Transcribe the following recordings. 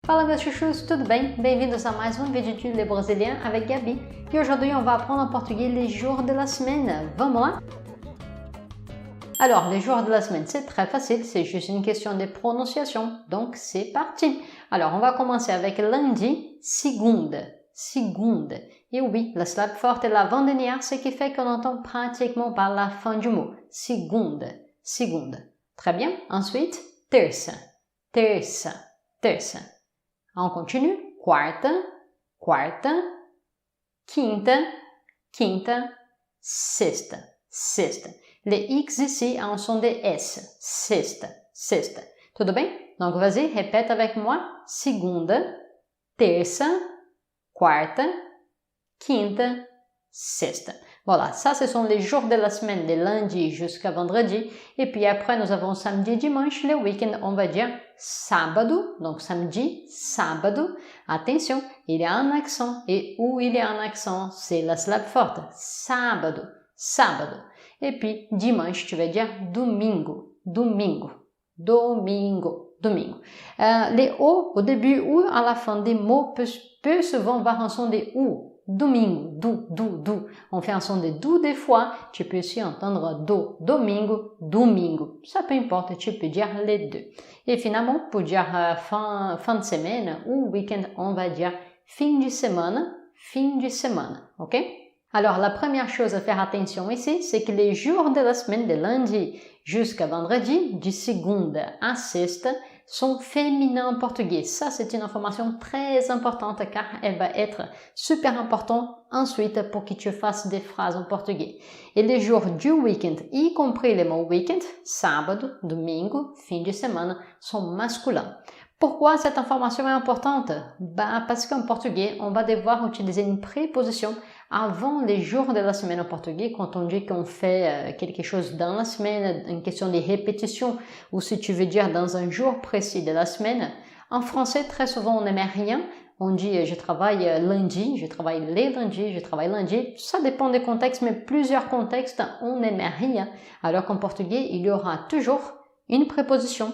Fala meus chuchus, tudo bem? Bem-vindos a mais um vídeo de Le Brésilien avec Gabi. Et aujourd'hui, on va apprendre en portugais les jours de la semaine. Vamos lá? Alors, les jours de la semaine, c'est très facile, c'est juste une question de prononciation. Donc, c'est parti. Alors, on va commencer avec lundi, segunda. Segunda. Et oui, la syllabe forte est l'avant-dernière, ce qui fait qu'on entend pratiquement par la fin du mot. Segunda. Segunda. Très bien. Ensuite, terça. Terça. Terça. On continue. Quarta. Quarta. Quinta. Quinta. Sexta. Sexta. Les X ici ont un son de S. Sexta. Sexta. Tudo bem? Donc, vas-y, répète avec moi. Segunda. Terça. Quarta. Quinta. Sexta. Voilà, ça ce sont les jours de la semaine, de lundi jusqu'à vendredi. Et puis après, nous avons samedi et dimanche. Le week-end, on va dire sábado. Donc samedi, sábado. Attention, il y a un accent. Et où il y a un accent, c'est la syllabe forte. Sábado, sábado. Et puis dimanche, tu vas dire domingo, domingo, domingo, domingo. Les O au début ou à la fin des mots peut souvent avoir un son de OU. Domingo, do. On fait un son de do des fois. Tu peux aussi entendre do, domingo, domingo. Ça peu importe, tu peux dire les deux. Et finalement, pour dire fin de semaine ou week-end, on va dire fin de semana, ok? Alors, la première chose à faire attention ici, c'est que les jours de la semaine de lundi jusqu'à vendredi, de segunda à sexta, sont féminins en portugais. Ça, c'est une information très importante car elle va être super importante ensuite pour que tu fasses des phrases en portugais. Et les jours du week-end, y compris les mots week-end, sábado, domingo, fin de semana, sont masculins. Pourquoi cette information est importante? Parce qu'en portugais, on va devoir utiliser une préposition avant les jours de la semaine en portugais, quand on dit qu'on fait quelque chose dans la semaine, une question de répétition, ou si tu veux dire dans un jour précis de la semaine. En français, très souvent, on n'aime rien. On dit je travaille lundi, je travaille les lundis, je travaille lundi. Ça dépend des contextes, mais plusieurs contextes, on n'aime rien. Alors qu'en portugais, il y aura toujours une préposition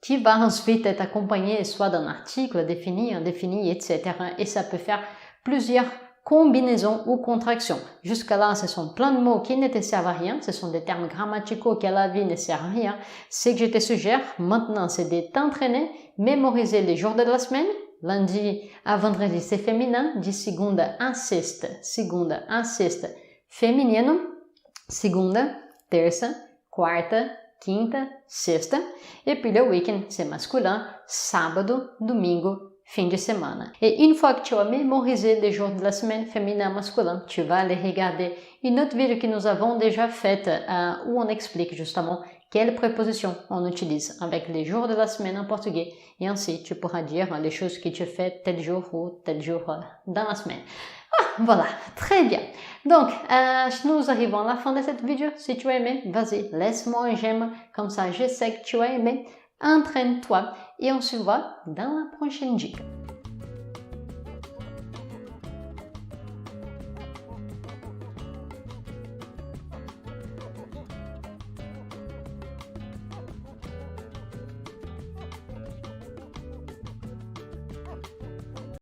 qui va ensuite être accompagnée soit d'un article défini, indéfini, etc. Et ça peut faire plusieurs combinaisons ou contractions. Jusqu'à là, ce sont plein de mots qui ne te servent à rien. Ce sont des termes grammaticaux qui à la vie ne servent à rien. Ce que je te suggère maintenant, c'est de t'entraîner, mémoriser les jours de la semaine. Lundi à vendredi, c'est féminin. De segunda a sexta, feminino. Segunda, terça, quarta, quinta, sexta. Et puis le week-end, c'est masculin. Sábado, domingo, fin de semana. Et une fois que tu as mémorisé les jours de la semaine féminin masculin, tu vas aller regarder une autre vidéo que nous avons déjà faite où on explique justement quelles prépositions on utilise avec les jours de la semaine en portugais. Et ainsi, tu pourras dire les choses que tu fais tel jour ou tel jour dans la semaine. Voilà, très bien. Donc, nous arrivons à la fin de cette vidéo. Si tu as aimé, vas-y, laisse-moi un j'aime. Comme ça, je sais que tu as aimé. Entraîne-toi et on se voit dans la prochaine dica.